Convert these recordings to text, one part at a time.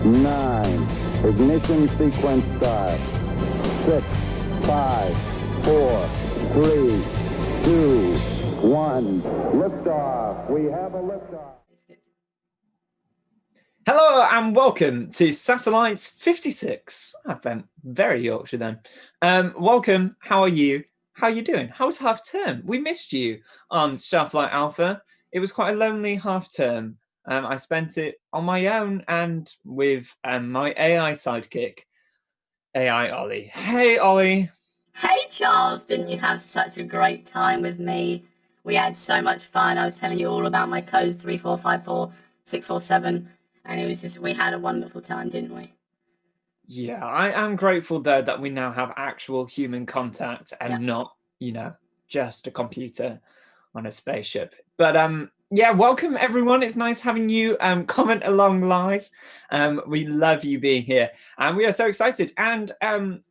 9. Ignition sequence start. 6, 5, 4, 3, 2, 1. Liftoff. We have a liftoff. Hello and welcome to Satellites 56. I went very Yorkshire then. Welcome. How are you? How are you doing? How was half term? We missed you on Starflight Alpha. It was quite a lonely half term. I spent it on my own and with my AI sidekick, AI Ollie. Hey, Ollie. Hey, Charles. Didn't you have such a great time with me? We had so much fun. I was telling you all about my codes 3454647. And it was just, we had a wonderful time, didn't we? Yeah, I am grateful though that we now have actual human contact and not, just a computer on a spaceship. But yeah, welcome everyone. It's nice having you comment along live. We love you being here and we are so excited. And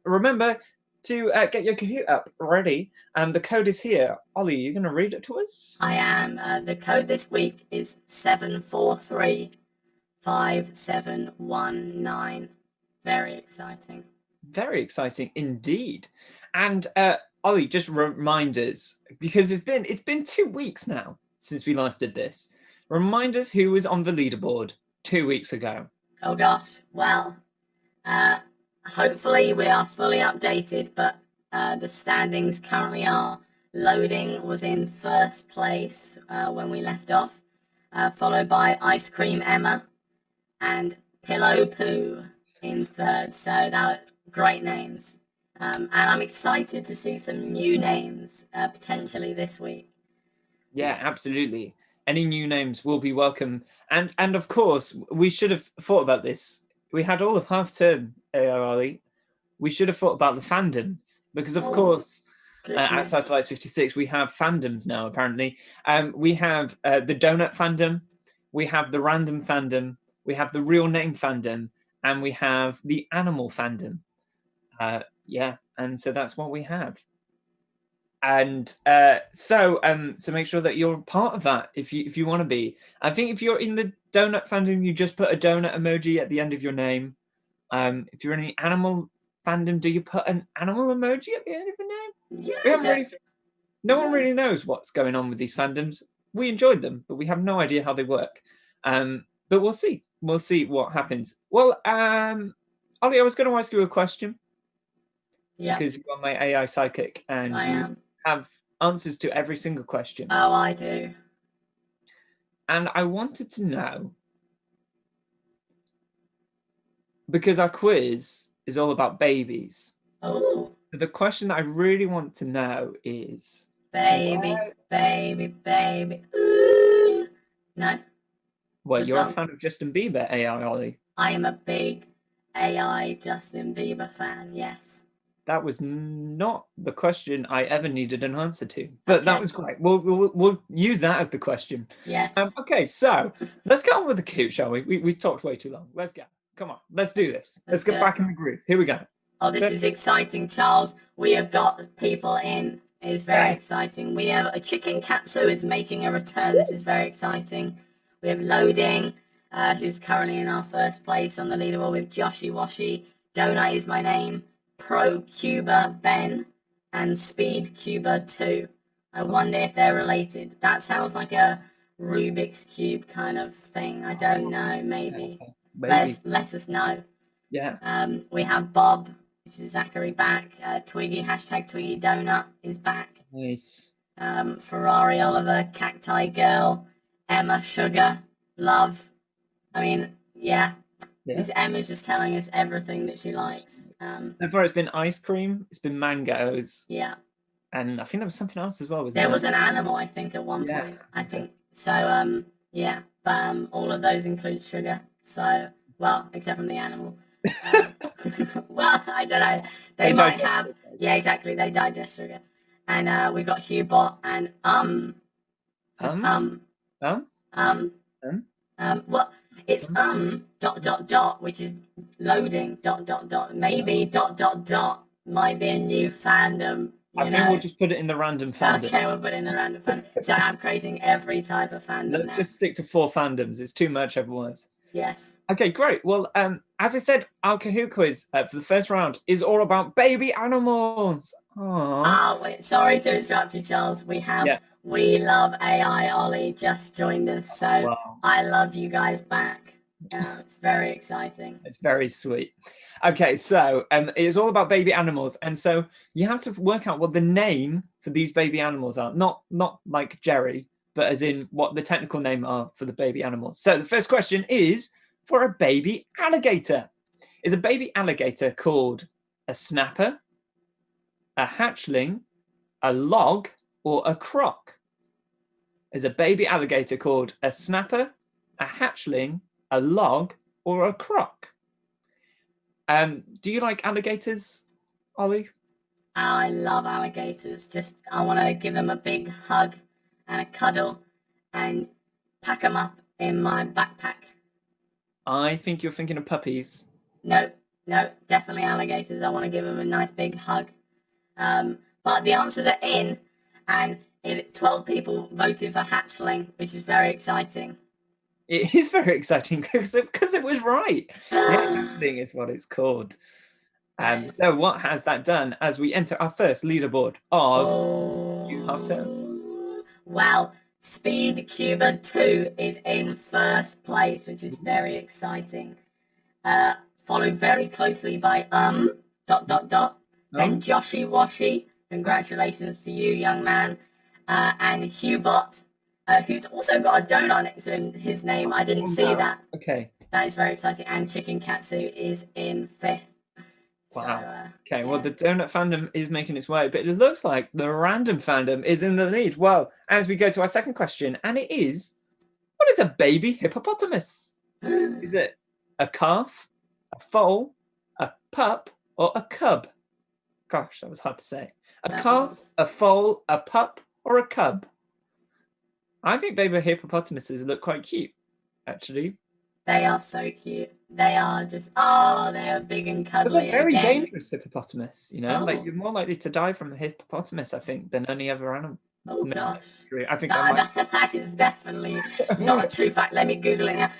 remember to get your Kahoot app ready. The code is here. Ollie, you're going to read it to us? I am. The code this week is 7435719. Very exciting. Very exciting indeed. And Ollie, just remind us, because it's been 2 weeks now since we last did this. Remind us who was on the leaderboard 2 weeks ago. Oh gosh. Well, hopefully we are fully updated, but the standings currently are. Loading was in first place when we left off, followed by Ice Cream Emma and Pillow Poo in third. So that are great names. And I'm excited to see some new names potentially this week. Yeah, absolutely. Any new names will be welcome. And of course, we should have thought about this. We had all of half term, Ollie. We should have thought about the fandoms because, of course, at Satellites 56, we have fandoms now, apparently. We have the donut fandom, we have the random fandom, we have the real name fandom, and we have the animal fandom. Yeah, and so that's what we have. And so make sure that you're part of that if you want to be. I think if you're in the donut fandom, you just put a donut emoji at the end of your name. If you're in the animal fandom, do you put an animal emoji at the end of your name? Yeah, no one really knows what's going on with these fandoms. We enjoyed them, but we have no idea how they work. But we'll see. We'll see what happens. Well, Ollie, I was going to ask you a question. Yeah. Because you are my AI psychic and you have answers to every single question. Oh, I do. And I wanted to know, because our quiz is all about babies. Oh. The question that I really want to know is... Baby. Ooh. No. Well, you're a fan of Justin Bieber, AI Ollie. I am a big AI Justin Bieber fan, yes. That was not the question I ever needed an answer to, but that was great. We'll use that as the question. Yes. Okay, so let's get on with the Kahoot, shall we? We talked way too long. Let's go. Come on, let's do this. Let's get back in the groove. Here we go. Oh, this is exciting, Charles. We have got people in. It is very exciting. We have a Chicken Katsu is making a return. This is very exciting. We have Loading, who's currently in our first place on the leaderboard with Joshy Washy. Donut is my name. Pro Cuba Ben and Speed Cuba 2. I wonder if they're related. That sounds like a Rubik's Cube kind of thing. I don't know. Maybe. Let us know. Yeah. We have Bob, which is Zachary back. Twiggy, hashtag Twiggy Donut is back. Nice. Ferrari Oliver, Cacti Girl, Emma Sugar, Love. I mean, yeah. This Emma's just telling us everything that she likes. So far, it's been ice cream. It's been mangoes. Yeah. And I think there was something else as well. There was an animal, I think, at one point. I think so. Yeah. But all of those include sugar. So, well, except from the animal. Well, I don't know. They might have. Yeah, exactly. They digest sugar. And we got Hubot and well, it's which is loading maybe might be a new fandom. I think we'll just put it in the random fandom. Okay, we'll put it in the random fandom. So I'm creating every type of fandom. Let's just stick to 4 fandoms. It's too much otherwise. Yes. Okay, great. Well, as I said, our Kahoot quiz for the first round is all about baby animals. Aww. Wait, sorry to interrupt you, Charles. Yeah. We Love AI Ollie just joined us, so Wow. I love you guys back. Yeah, it's very exciting. It's very sweet. Okay, so it is all about baby animals, and so you have to work out what the name for these baby animals are. Not like Jerry, but as in what the technical name are for the baby animals. So the first question is for a baby alligator. Is a baby alligator called a snapper, a hatchling, a log, or a croc? Is a baby alligator called a snapper, a hatchling, a log, or a croc? Do you like alligators, Ollie? I love alligators. Just I want to give them a big hug and a cuddle and pack them up in my backpack. I think you're thinking of puppies. No, no, definitely alligators. I want to give them a nice big hug. But the answers are in, and 12 people voted for hatchling, which is very exciting. It is very exciting because it was right. Yeah, hatchling is what it's called. So what has that done as we enter our first leaderboard of you half term? Wow, Speed Cuba 2 is in first place, which is very exciting. Followed very closely by then Joshy Washy. Congratulations to you, young man. And Hubot, who's also got a donut next to his name. I didn't see that. Okay. That is very exciting. And Chicken Katsu is in fifth. Wow. So, okay, well, the donut fandom is making its way, but it looks like the random fandom is in the lead. Well, as we go to our second question, and it is, what is a baby hippopotamus? Is it a calf, a foal, a pup, or a cub? Gosh, that was hard to say. A calf, a foal, a pup, or a cub? I think baby hippopotamuses look quite cute, actually. They are so cute. They are just, they are big and cuddly. But they're very dangerous hippopotamus, you know? Like, you're more likely to die from a hippopotamus, I think, than any other animal. Oh, gosh. I think that is definitely not a true fact. Let me Google it now.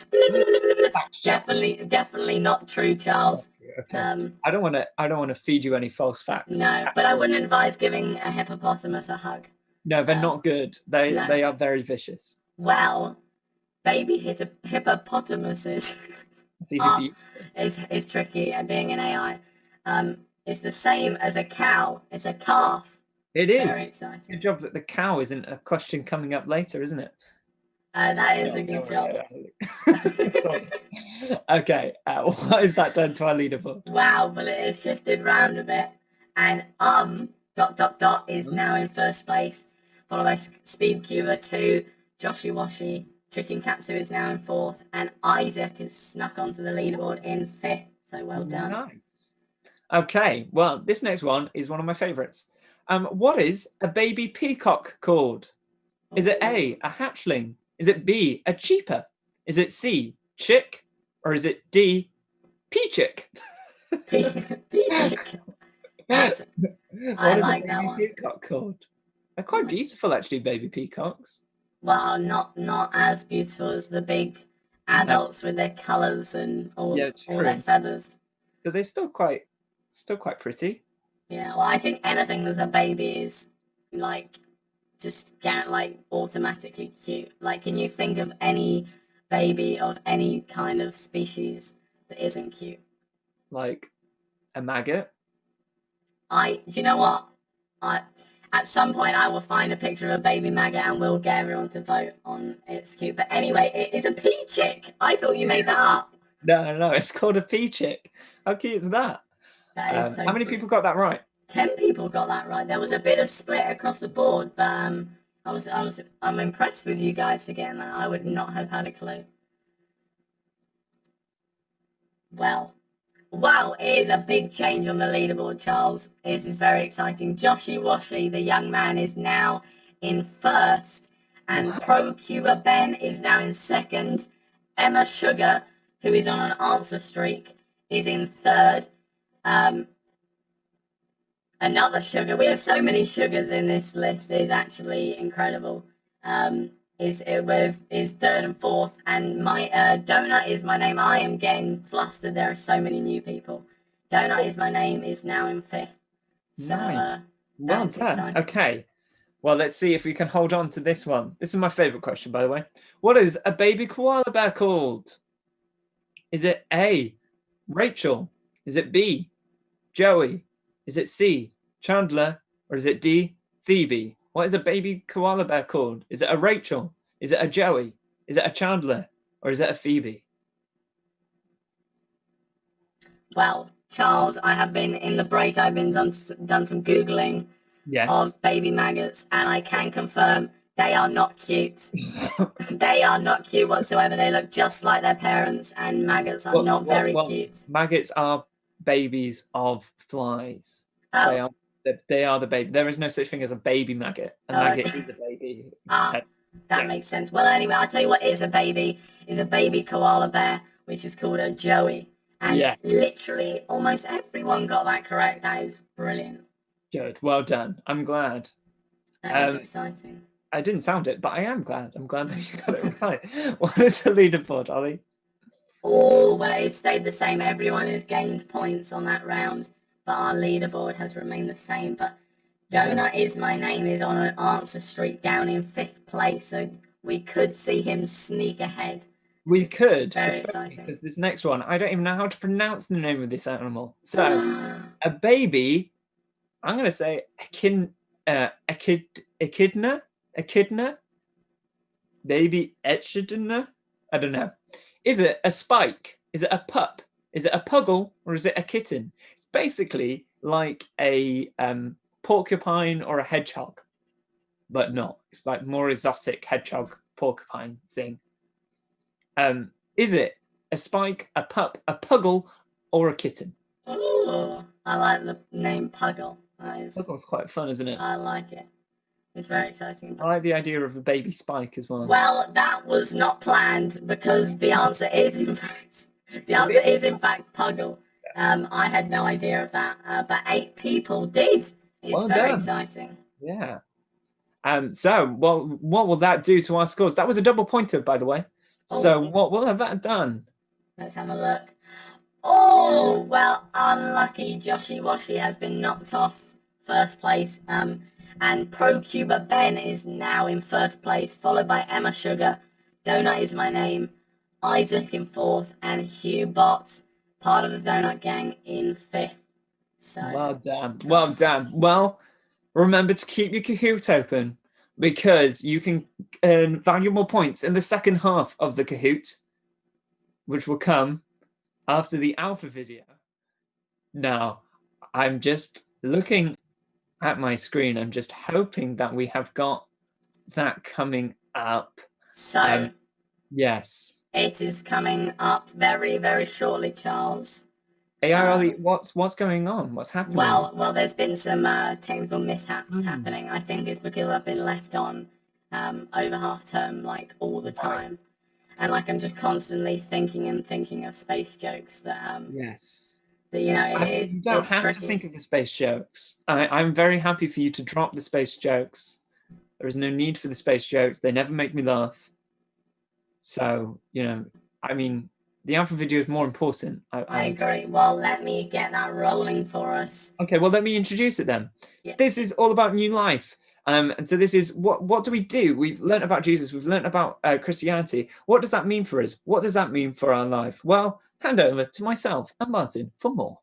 Definitely not true, Charles. Okay. I don't want to feed you any false facts. No, but I wouldn't advise giving a hippopotamus a hug. No, they're not good. They are very vicious. Well, baby hippopotamuses is tricky at being an AI. It's the same as a cow. It's a calf. It is. Very exciting. Good job that the cow isn't a question coming up later, isn't it? That is a good job. Okay, what has that done to our leaderboard? Wow, but it has shifted round a bit. And is now in first place, followed by Speed Cuba 2, Joshy Washy, Chicken Katsu is now in fourth, and Isaac has snuck onto the leaderboard in fifth. So well done. Nice. Okay, well, this next one is one of my favorites. What is a baby peacock called? Is it A, a hatchling? Is it B, a cheaper? Is it C, chick? Or is it D, peachick? Peachick. I like that one. Peacock called? They're quite beautiful, actually, baby peacocks. Well, not as beautiful as the big adults with their colours and all their feathers. But they're still quite pretty. Yeah, well, I think anything that's a baby is like just automatically cute. Like, can you think of any baby of any kind of species that isn't cute? Like a maggot? Do you know what? At some point I will find a picture of a baby maggot and we'll get everyone to vote on it's cute. But anyway, it is a peachick. I thought you made that up. No, it's called a peachick. How cute is that? That is so how many people got that right? 10 people got that right. There was a bit of split across the board, but I'm impressed with you guys for getting that. I would not have had a clue. Well, wow, it is a big change on the leaderboard, Charles. This is very exciting. Joshy Washy, the young man, is now in first, and Pro Cuba Ben is now in second. Emma Sugar, who is on an answer streak, is in third. Another sugar. We have so many sugars in this list. It is actually incredible. is third and fourth, and my Donut is my name. I am getting flustered. There are so many new people. Donut is my name is now in fifth. So Nice. Well that's done. exciting. Okay. Well, let's see if we can hold on to this one. This is my favorite question, by the way. What is a baby koala bear called? Is it A, Rachel? Is it B, Joey? Is it C, Chandler? Or is it D, Phoebe? What is a baby koala bear called? Is it a Rachel? Is it a Joey? Is it a Chandler? Or is it a Phoebe? Well, Charles, I have been in the break. I've been done some googling Yes. of baby maggots, and I can confirm they are not cute. They are not cute whatsoever. They look just like their parents, and maggots are not very cute. Maggots are babies of flies. Oh, They are the baby. There is no such thing as a baby maggot. A maggot is a baby. that Yeah. makes sense. Well, anyway, I'll tell you what is a baby koala bear, which is called a Joey. And Yeah. literally almost everyone got that correct. That is brilliant. Good. Well done. I'm glad. That is exciting. I didn't sound it, but I am glad. I'm glad that you got it right. What is the leaderboard, Ollie? Always stayed the same. Everyone has gained points on that round, but our leaderboard has remained the same. But Donut is my name is on an answer streak down in fifth place, so we could see him sneak ahead. We could, Very especially exciting. because this next one, I don't even know how to pronounce the name of this animal. So, a baby, I'm going to say echidna, baby echidna. I don't know. Is it a spike? Is it a pup? Is it a puggle? Or is it a kitten? It's basically like a porcupine or a hedgehog, but not. It's like more exotic hedgehog porcupine thing. Is it a spike, a pup, a puggle, or a kitten? Oh, I like the name Puggle. Puggle's quite fun, isn't it? I like it. It's very exciting. I like the idea of a baby spike as well. Well, that was not planned because the answer is in fact Puggle. I had no idea of that, but 8 people did. It's Well very done. exciting. Yeah. So, what will that do to our scores? That was a double pointer, by the way. So, what will have that done? Let's have a look. Oh, well, unlucky Joshy Washy has been knocked off first place. And ProCuber Ben is now in first place, followed by Emma Sugar. Donut is my name. Isaac in fourth, and Hugh Bot, part of the Donut Gang, in fifth. So Well done. Well done. Well, remember to keep your Kahoot open because you can earn valuable points in the second half of the Kahoot, which will come after the alpha video. Now, I'm just looking at my screen. I'm just hoping that we have got that coming up. So yes. it is coming up very, very shortly, Charles. AI Ollie, what's going on? What's happening? Well, there's been some technical mishaps happening. I think it's because I've been left on over half term, like all the time, and like I'm just constantly thinking of space jokes that yes. That, you know, You don't it's have tricky. to think of the space jokes. I'm very happy for you to drop the space jokes. There is no need for the space jokes. They never make me laugh. So, you know, I mean, the alpha video is more important. I agree. Well, let me get that rolling for us. Okay, well, let me introduce it then. Yeah. This is all about new life. And so this is, what do we do? We've learned about Jesus. We've learned about Christianity. What does that mean for us? What does that mean for our life? Well, hand over to myself and Martin for more.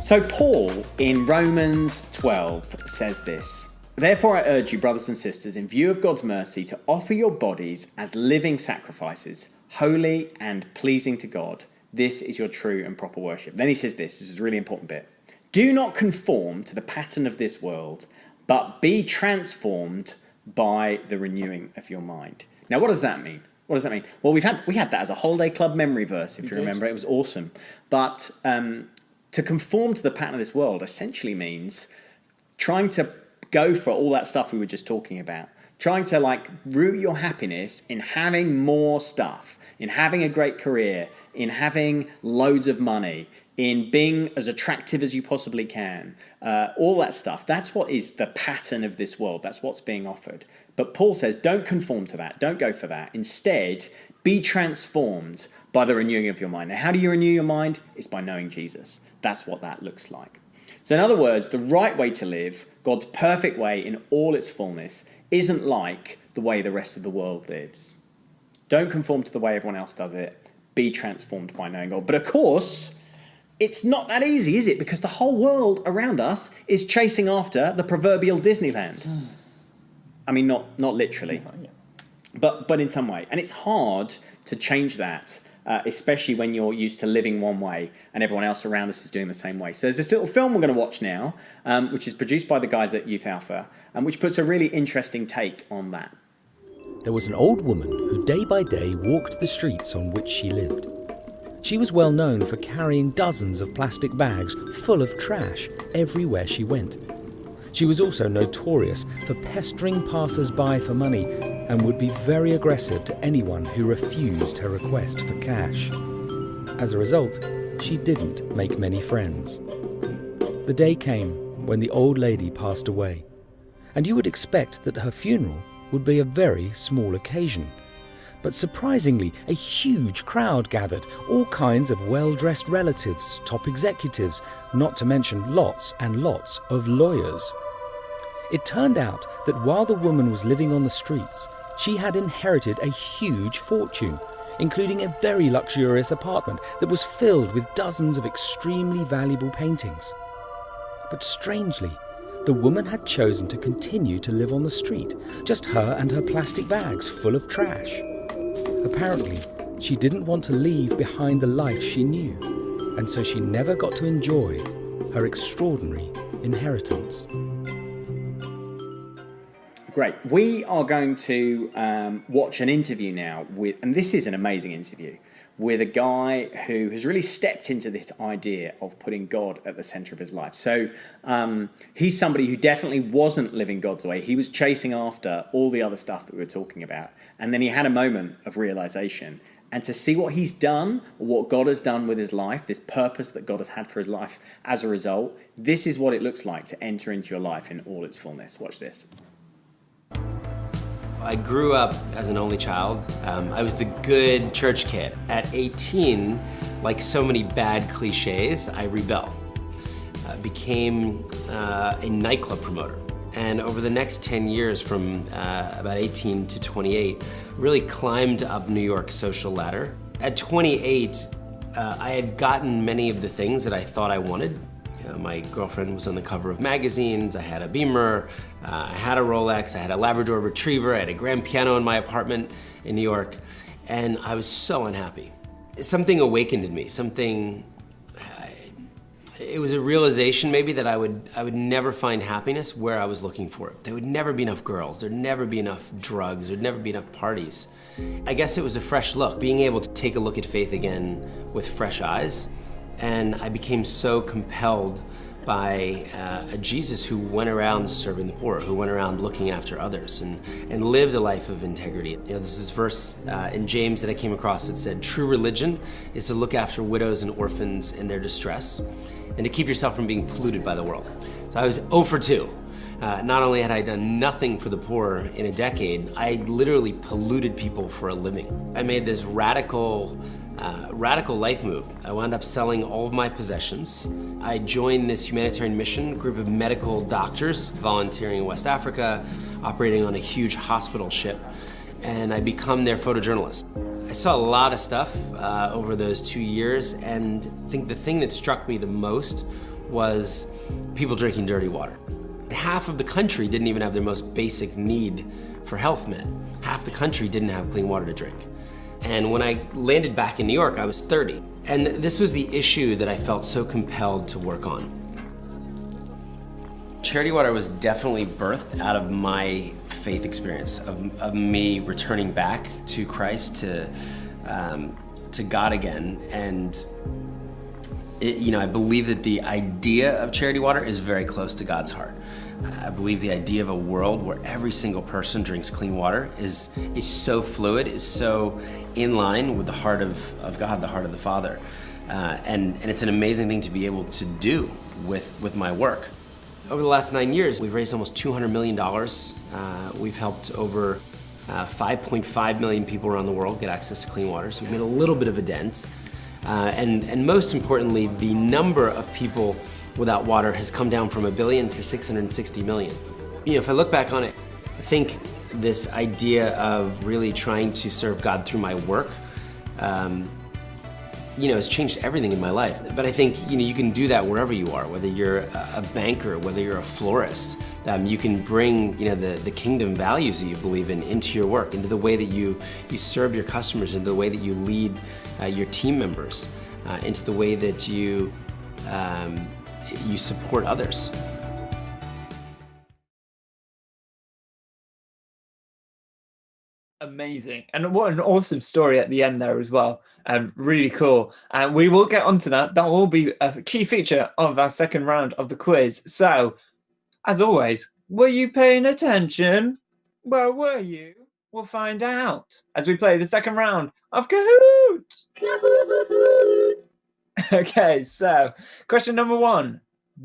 So Paul in Romans 12 says this: "Therefore I urge you, brothers and sisters, in view of God's mercy, to offer your bodies as living sacrifices, holy and pleasing to God. This is your true and proper worship." Then he says this is a really important bit: "Do not conform to the pattern of this world, but be transformed by the renewing of your mind." Now, what does that mean? What does that mean? Well, we had that as a holiday club memory verse, if you remember. It was awesome. But to conform to the pattern of this world essentially means trying to go for all that stuff we were just talking about. trying to like root your happiness in having more stuff, in having a great career, in having loads of money, in being as attractive as you possibly can, all that stuff. That's what is the pattern of this world. That's what's being offered. But Paul says, don't conform to that. Don't go for that. Instead, be transformed by the renewing of your mind. Now, how do you renew your mind? It's by knowing Jesus. That's what that looks like. So in other words, the right way to live, God's perfect way in all its fullness, isn't like the way the rest of the world lives. Don't conform to the way everyone else does it. Be transformed by knowing God. But of course, it's not that easy, is it? Because the whole world around us is chasing after the proverbial Disneyland. I mean, not literally, but in some way. And it's hard to change that, especially when you're used to living one way and everyone else around us is doing the same way. So there's this little film we're going to watch now, which is produced by the guys at Youth Alpha, and which puts a really interesting take on that. There was an old woman who day by day walked the streets on which she lived. She was well known for carrying dozens of plastic bags full of trash everywhere she went. She was also notorious for pestering passers-by for money and would be very aggressive to anyone who refused her request for cash. As a result, she didn't make many friends. The day came when the old lady passed away, and you would expect that her funeral would be a very small occasion. But surprisingly, a huge crowd gathered, all kinds of well-dressed relatives, top executives, not to mention lots and lots of lawyers. It turned out that while the woman was living on the streets, she had inherited a huge fortune, including a very luxurious apartment that was filled with dozens of extremely valuable paintings. But strangely, the woman had chosen to continue to live on the street, just her and her plastic bags full of trash. Apparently, she didn't want to leave behind the life she knew, and so she never got to enjoy her extraordinary inheritance. Great. We are going to watch an interview now with, and this is an amazing interview, with a guy who has really stepped into this idea of putting God at the center of his life. So he's somebody who definitely wasn't living God's way. He was chasing after all the other stuff that we were talking about. And then he had a moment of realization. And to see what he's done, or what God has done with his life, this purpose that God has had for his life as a result, this is what it looks like to enter into your life in all its fullness. Watch this. I grew up as an only child. I was the good church kid. At 18, like so many bad cliches, I rebelled. Became a nightclub promoter. And over the next 10 years, from about 18 to 28, really climbed up New York's social ladder. At 28, I had gotten many of the things that I thought I wanted. My girlfriend was on the cover of magazines, I had a Beamer, I had a Rolex, I had a Labrador Retriever, I had a grand piano in my apartment in New York, and I was so unhappy. Something awakened in me, it was a realization maybe that I would never find happiness where I was looking for it. There would never be enough girls, there'd never be enough drugs, there'd never be enough parties. I guess it was a fresh look, being able to take a look at faith again with fresh eyes. And I became so compelled by a Jesus who went around serving the poor, who went around looking after others and lived a life of integrity. You know, this is verse in James that I came across that said, true religion is to look after widows and orphans in their distress and to keep yourself from being polluted by the world. So I was 0 for 2. Not only had I done nothing for the poor in a decade, I literally polluted people for a living. I made this radical life move. I wound up selling all of my possessions. I joined this humanitarian mission, group of medical doctors volunteering in West Africa, operating on a huge hospital ship, and I become their photojournalist. I saw a lot of stuff over those 2 years, and I think the thing that struck me the most was people drinking dirty water. Half of the country didn't even have their most basic need for health met. Half the country didn't have clean water to drink. And when I landed back in New York, I was 30. And this was the issue that I felt so compelled to work on. Charity Water was definitely birthed out of my faith experience, of me returning back to Christ, to God again. And I believe that the idea of Charity Water is very close to God's heart. I believe the idea of a world where every single person drinks clean water is so fluid, is so in line with the heart of God, the heart of the Father. And it's an amazing thing to be able to do with my work. Over the last 9 years, we've raised almost $200 million. We've helped over 5.5 million people around the world get access to clean water, so we've made a little bit of a dent. And most importantly, the number of people without water has come down from 1 billion to 660 million. You know, if I look back on it, I think this idea of really trying to serve God through my work, you know, has changed everything in my life. But I think, you know, you can do that wherever you are, whether you're a banker, whether you're a florist. You can bring, you know, the kingdom values that you believe in into your work, into the way that you serve your customers, into the way that you lead your team members, into the way that you support others. Amazing. And what an awesome story at the end there as well. Really cool. And we will get onto that. That will be a key feature of our second round of the quiz. So, as always, were you paying attention? Well, were you? We'll find out as we play the second round of Kahoot. Kahoot! Okay, so question number 1.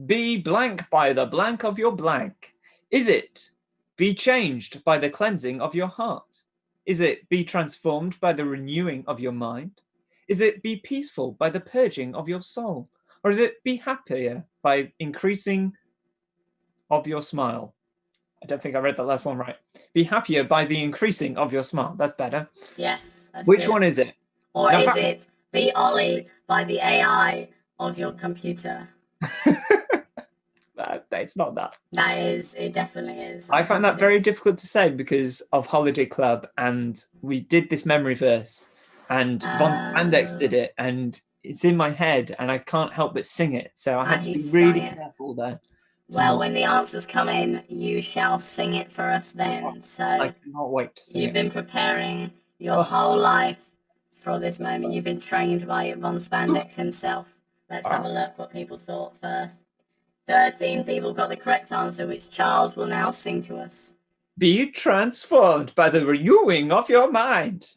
Be blank by the blank of your blank. Is it be changed by the cleansing of your heart? Is it be transformed by the renewing of your mind? Is it be peaceful by the purging of your soul? Or is it be happier by increasing of your smile? I don't think I read that last one right. Be happier by the increasing of your smile. That's better. Yes. That's Which good. one is it? Or Now, is it be Ollie by the AI of your computer? It's not that. That is, it definitely is. I find that very difficult to say because of Holiday Club, and we did this memory verse, and Von Spandex did it, and it's in my head, and I can't help but sing it. So I had to be really careful there. Well, when the answers come in, you shall sing it for us then. So I cannot wait to sing you've it. been preparing your whole life for this moment. You've been trained by Von Spandex himself. Let's have a look what people thought first. 13 people got the correct answer, which Charles will now sing to us. Be transformed by the renewing of your mind.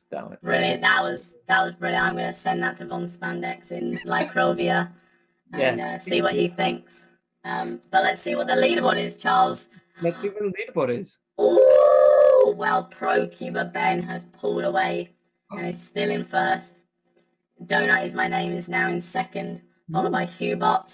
Brilliant. That was brilliant. I'm going to send that to Von Spandex in Lycrovia and see what he thinks. But let's see what the leaderboard is, Charles. Let's see what the leaderboard is. Oh, well, Pro Cuba Ben has pulled away and is still in first. Donut is my name is now in second, followed by Hubot,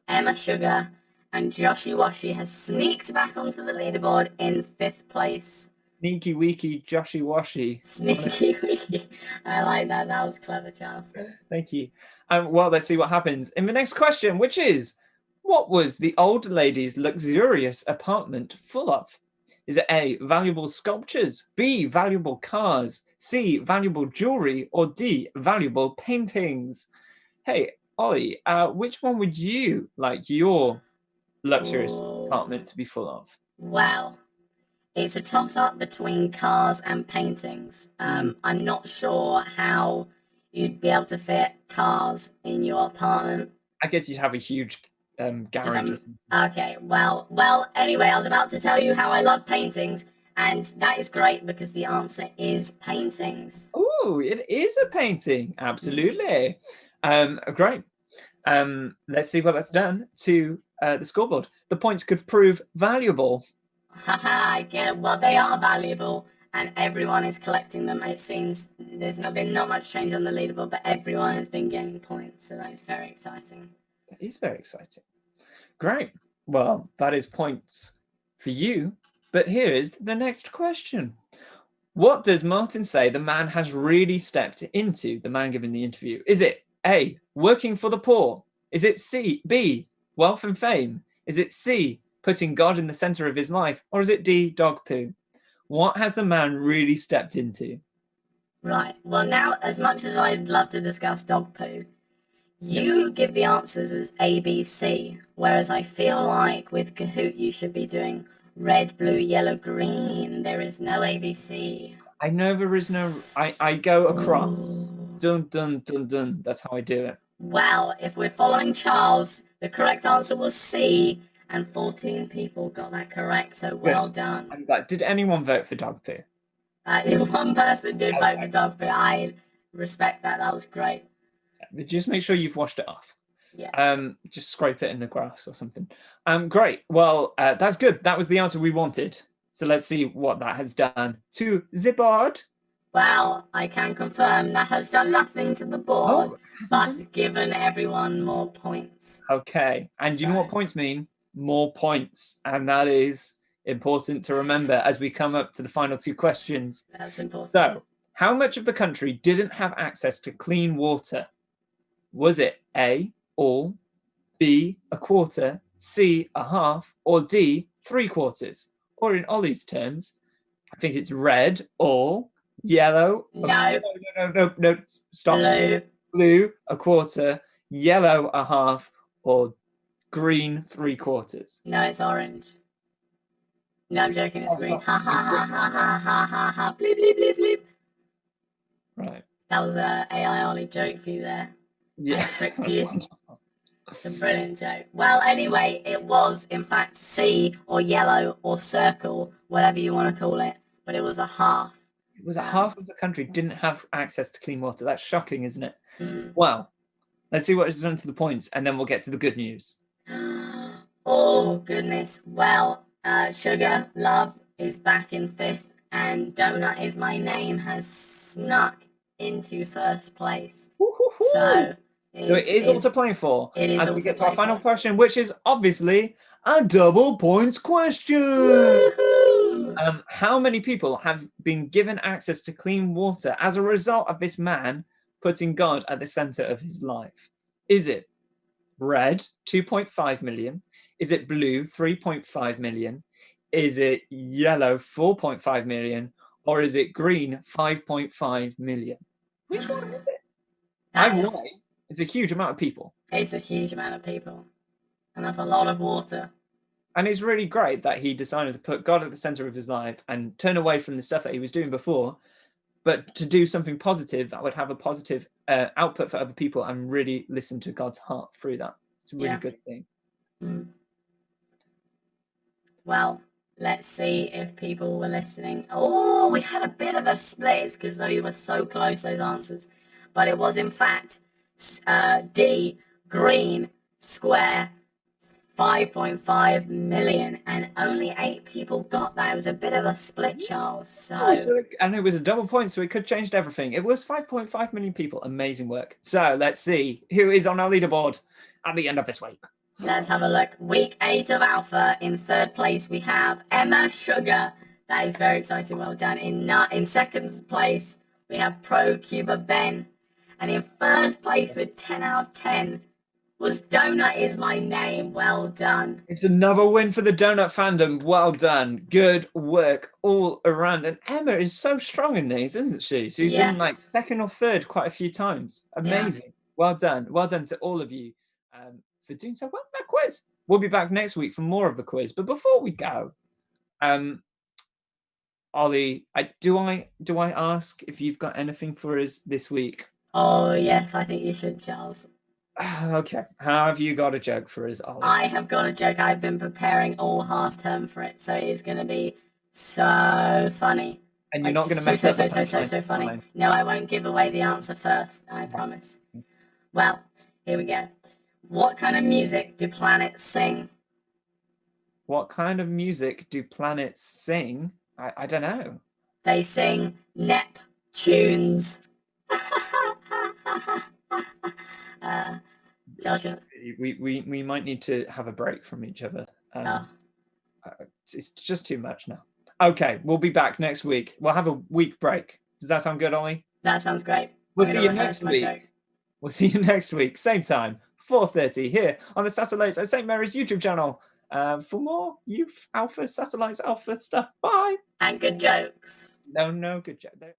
Emma Sugar, and Joshy Washy has sneaked back onto the leaderboard in 5th place. Sneaky weaky Joshy Washy. Sneaky weaky. I like that. That was clever, Charles. Thank you. Well, let's see what happens in the next question, which is, what was the old lady's luxurious apartment full of? Is it A, valuable sculptures, B, valuable cars, C, valuable jewelry, or D, valuable paintings? Hey, Ollie, which one would you like your luxurious apartment to be full of? Well, it's a toss-up between cars and paintings. I'm not sure how you'd be able to fit cars in your apartment. I guess you'd have a huge garage. Okay, well, anyway, I was about to tell you how I love paintings, and that is great because the answer is paintings. Oh, it is a painting. Absolutely. Great. Let's see what that's done to the scoreboard. The points could prove valuable. Haha, I get it. Well, they are valuable, and everyone is collecting them. It seems there's been not much change on the leaderboard, but everyone has been getting points, so that is very exciting. It is very exciting. Great. Well, that is points for you. But here is the next question. What does Martin say the man has really stepped into, the man giving the interview? Is it A, working for the poor? Is it B, wealth and fame? Is it C, putting God in the center of his life? Or is it D, dog poo? What has the man really stepped into? Right. Well, now, as much as I'd love to discuss dog poo, you give the answers as A, B, C, whereas I feel like with Kahoot you should be doing red, blue, yellow, green. There is no A, B, C. I know there is no... I go across. Dun, dun, dun, dun. That's how I do it. Well, if we're following Charles, the correct answer was C, and 14 people got that correct. So well done. I'm glad. Did anyone vote for dog poo? One person did vote for dog poo. I respect that. That was great. But just make sure you've washed it off. Yeah. Just scrape it in the grass or something. Great. Well, that's good. That was the answer we wanted. So let's see what that has done to the board. Well, I can confirm that has done nothing to the board, but given everyone more points. Okay. And you know what points mean? More points. And that is important to remember as we come up to the final two questions. That's important. So, how much of the country didn't have access to clean water? Was it A, all, B, a quarter, C, a half, or D, 3/4? Or in Ollie's terms, I think it's red, all, yellow. No. No. Stop. Blue, a quarter, yellow, a half, or green, 3/4. No, it's orange. No, I'm joking. It's green. Ha ha ha ha ha ha ha ha. Bleep bleep bleep bleep. Right. That was a AI Ollie joke for you there. Yeah. I tricked you. It's a brilliant joke. Well, anyway, it was in fact C or yellow or circle, whatever you want to call it, but it was a half. It was a half of the country didn't have access to clean water. That's shocking, isn't it? Mm. Well, let's see what it's done to the points, and then we'll get to the good news. Oh, goodness. Well, Sugar Love is back in 5th, and Donut Is My Name has snuck into 1st place. So it is all to play for as we get to our final question, question, which is obviously a double points question. How many people have been given access to clean water as a result of this man putting God at the center of his life? Is it red, 2.5 million? Is it blue, 3.5 million? Is it yellow, 4.5 million? Or is it green, 5.5 million? Which one is it? I've no idea. It's a huge amount of people. It's a huge amount of people. And that's a lot of water. And it's really great that he decided to put God at the center of his life and turn away from the stuff that he was doing before, but to do something positive that would have a positive output for other people and really listen to God's heart through that. It's a really good thing. Mm. Well, let's see if people were listening. Oh, we had a bit of a split because we were so close, those answers. But it was in fact D, green, square, 5.5 million, and only 8 people got that. It was a bit of a split, Charles. And it was a double point, so it could change everything. It was 5.5 million people. Amazing work. So let's see who is on our leaderboard at the end of this week. Let's have a look. Week 8 of Alpha. In 3rd place, we have Emma Sugar. That is very exciting. Well done. In 2nd place, we have Pro Cuba Ben. And in 1st place with 10 out of 10 was Donut Is My Name. Well done. It's another win for the Donut fandom. Well done. Good work all around. And Emma is so strong in these, isn't she? So you've been like 2nd or 3rd quite a few times. Amazing. Yeah. Well done. Well done to all of you for doing so well in that quiz. We'll be back next week for more of the quiz. But before we go, Ollie, do I ask if you've got anything for us this week? Oh, yes, I think you should, Charles. Okay. Have you got a joke for us, Ollie? I have got a joke. I've been preparing all half term for it, so it's going to be so funny. And you're not going to mess up so funny. No, I won't give away the answer first. I promise. Well, here we go. What kind of music do planets sing? What kind of music do planets sing? I don't know. They sing Neptunes. Joshua. We might need to have a break from each other. It's just too much now. Okay, we'll be back next week. We'll have a week break. Does that sound good, Ollie? That sounds great. We'll see you next week. We'll see you next week, same time, 4:30 here on the Satellites at St. Mary's YouTube channel. For more Youth Alpha Satellites Alpha stuff. Bye. And good jokes. No, good joke.